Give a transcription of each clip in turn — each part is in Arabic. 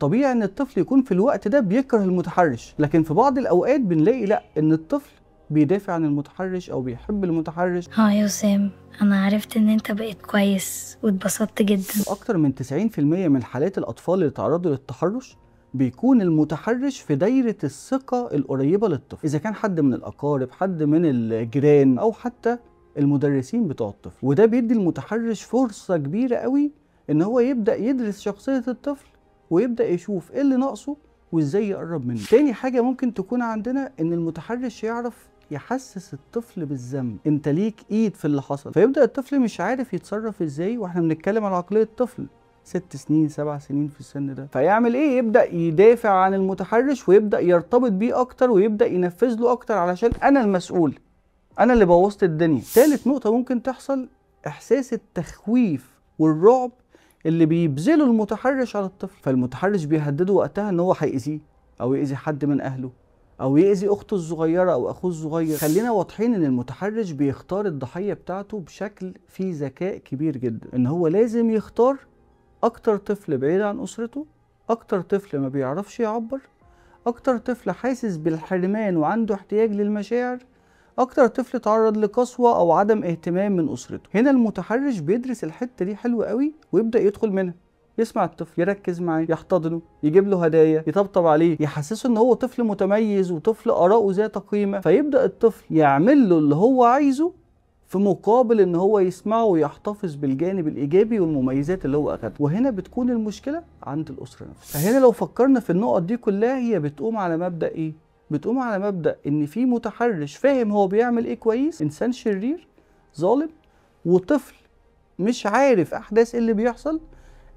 طبيعي ان الطفل يكون في الوقت ده بيكره المتحرش، لكن في بعض الاوقات بنلاقي لا، ان الطفل بيدافع عن المتحرش او بيحب المتحرش. يا وسام، انا عرفت ان انت بقيت كويس واتبسطت جدا. اكتر من 90% من حالات الاطفال اللي تعرضوا للتحرش بيكون المتحرش في دايرة الثقة القريبة للطفل، إذا كان حد من الأقارب، حد من الجيران، أو حتى المدرسين بتوع الطفل. وده بيدي المتحرش فرصة كبيرة قوي إن هو يبدأ يدرس شخصية الطفل ويبدأ يشوف إيه اللي ناقصه وإزاي يقرب منه. تاني حاجة ممكن تكون عندنا إن المتحرش يعرف يحسس الطفل بالذنب، انت ليك ايد في اللي حصل، فيبدأ الطفل مش عارف يتصرف ازاي. واحنا بنتكلم على عقلية الطفل 6 سنين 7 سنين في السن ده، فيعمل ايه؟ يبدأ يدافع عن المتحرش ويبدأ يرتبط بيه اكتر ويبدأ ينفذ له اكتر، علشان انا المسؤول، انا اللي بوظت الدنيا. تالت نقطة ممكن تحصل، احساس التخويف والرعب اللي بيبذله المتحرش على الطفل، فالمتحرش بيهدده وقتها ان هو هيأذيه او يأذي حد من اهله او يأذي اخته الصغيرة او اخوه الصغير. خلينا واضحين ان المتحرش بيختار الضحية بتاعته بشكل فيه ذكاء كبير جدا، ان هو لازم يختار اكتر طفل بعيد عن اسرته، اكتر طفل ما بيعرفش يعبر، اكتر طفل حاسس بالحرمان وعنده احتياج للمشاعر، اكتر طفل تعرض لقسوة او عدم اهتمام من اسرته. هنا المتحرش بيدرس الحتة دي حلوة قوي ويبدأ يدخل منها، يسمع الطفل، يركز معاه، يحتضنه، يجيب له هدايا، يطبطب عليه، يحسسه ان هو طفل متميز وطفل آراءه ذات قيمة. فيبدأ الطفل يعمل له اللي هو عايزه في مقابل ان هو يسمعه ويحتفظ بالجانب الايجابي والمميزات اللي هو اخدها. وهنا بتكون المشكلة عند الاسرة نفسها. فهنا لو فكرنا في النقط دي كلها، هي بتقوم على مبدأ ايه؟ بتقوم على مبدأ ان في متحرش فاهم هو بيعمل ايه كويس، انسان شرير ظالم، وطفل مش عارف احداث اللي بيحصل،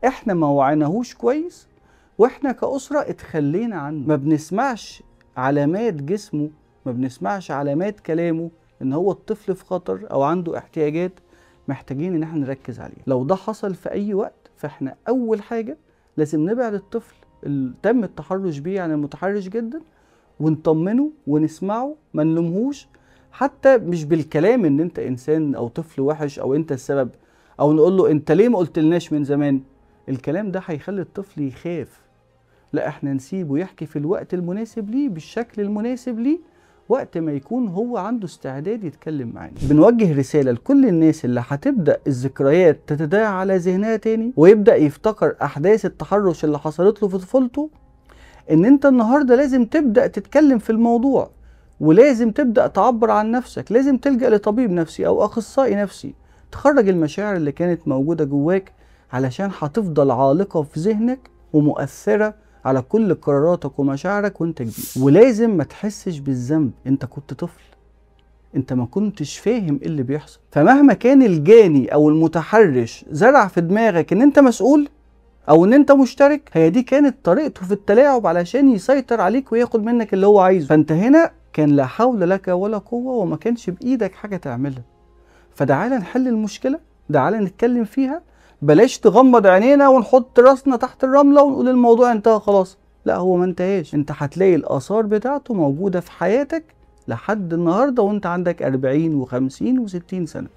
احنا ما وعيناهوش كويس، واحنا كأسرة اتخلينا عنه، ما بنسمعش علامات جسمه، ما بنسمعش علامات كلامه ان هو الطفل في خطر او عنده احتياجات محتاجين ان احنا نركز عليها. لو ده حصل في اي وقت، فاحنا اول حاجة لازم نبعد الطفل اللي تم التحرش بيه عن المتحرش جدا، ونطمنه ونسمعه، ما نلومهوش، حتى مش بالكلام ان انت انسان او طفل وحش او انت السبب، او نقول له انت ليه ما قلتلناش من زمان. الكلام ده هيخلي الطفل يخاف. لا، احنا نسيبه يحكي في الوقت المناسب ليه بالشكل المناسب ليه، وقت ما يكون هو عنده استعداد يتكلم معانا. بنوجه رسالة لكل الناس اللي هتبدأ الذكريات تتداعى على ذهنها تاني، ويبدأ يفتكر احداث التحرش اللي حصلت له في طفولته، ان انت النهاردة لازم تبدأ تتكلم في الموضوع، ولازم تبدأ تعبر عن نفسك، لازم تلجأ لطبيب نفسي او اخصائي نفسي تخرج المشاعر اللي كانت موجودة جواك، علشان هتفضل عالقة في ذهنك ومؤثرة على كل قراراتك ومشاعرك وانت كبير. ولازم ما تحسش بالذنب، انت كنت طفل، انت ما كنتش فاهم ايه اللي بيحصل. فمهما كان الجاني او المتحرش زرع في دماغك ان انت مسؤول او ان انت مشترك، هي دي كانت طريقته في التلاعب علشان يسيطر عليك وياخد منك اللي هو عايزه. فانت هنا كان لا حول لك ولا قوة وما كانش بايدك حاجة تعملها. فتعالى نحل المشكلة، تعالى نتكلم فيها، بلاش تغمض عينينا ونحط راسنا تحت الرملة ونقول الموضوع انتهى خلاص. لا، هو ما انتهاش، انت هتلاقي الآثار بتاعته موجودة في حياتك لحد النهاردة وانت عندك 40 و50 و60 سنة.